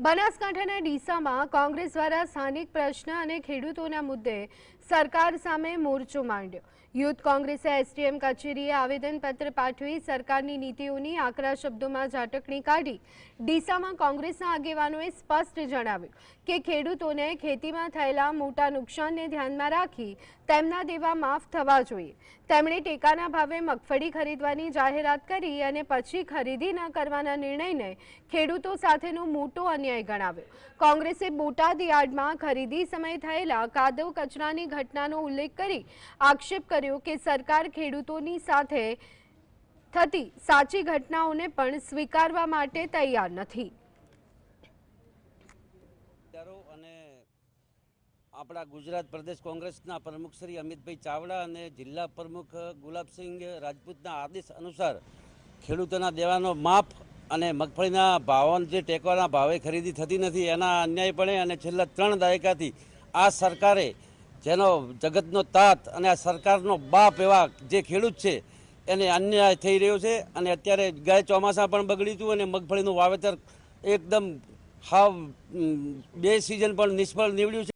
બનાસકાંઠાના ડીસામાં કોંગ્રેસ દ્વારા સ્થાનિક પ્રશ્ન અને ખેડૂતોના મુદ્દે સરકાર સામે મોરચો માંડ્યો। યુથ કોંગ્રેસે એસડીએમ કચેરીએ આવેદનપત્ર પાઠવી સરકારની નીતિઓની આકરા શબ્દોમાં ઝાટકણી કાઢી। ડીસામાં કોંગ્રેસના આગેવાનોએ સ્પષ્ટ જણાવ્યું કે ખેડૂતોને ખેતીમાં થયેલા મોટા નુકસાનને ધ્યાનમાં રાખી તેમના દેવા માફ થવા જોઈએ। તેમણે ટેકાના ભાવે મગફળી ખરીદવાની જાહેરાત કરી અને પછી ખરીદી ન કરવાના નિર્ણયને ખેડૂતો સાથેનો મોટો અન્યાય ગણાવ્યો। કોંગ્રેસે બોટાદ યાર્ડમાં ખરીદી સમયે થયેલા કાદવ કચરાની ઘટનાનો ઉલ્લેખ કરી આક્ષેપ કર્યો કે સરકાર ખેડૂતોની સાથે થતી સાચી ઘટનાઓને પણ સ્વીકારવા માટે તૈયાર નથી। આપણા ગુજરાત પ્રદેશ કોંગ્રેસના પ્રમુખ શ્રી અમિતભાઈ ચાવડા અને જિલ્લા પ્રમુખ ગુલાબસિંહ રાજપૂતના આદેશ અનુસાર ખેડૂતોના દેવાનો માફ અને મગફળીના ભાવ જે ટેકાના ભાવે ખરીદી થતી નથી એના અન્યાયપણે અને છેલ્લા 3 દાયકાથી આ સરકારે જેનો જગતનો તાત અને આ સરકારનો બાપ એવા જે ખેડૂત છે એને અન્યાય થઈ રહ્યો છે। અને અત્યારે ગયા ચોમાસા પણ બગડ્યું હતું અને મગફળીનું વાવેતર એકદમ હાવ 2 સિઝન પણ નિષ્ફળ નીવડ્યું છે।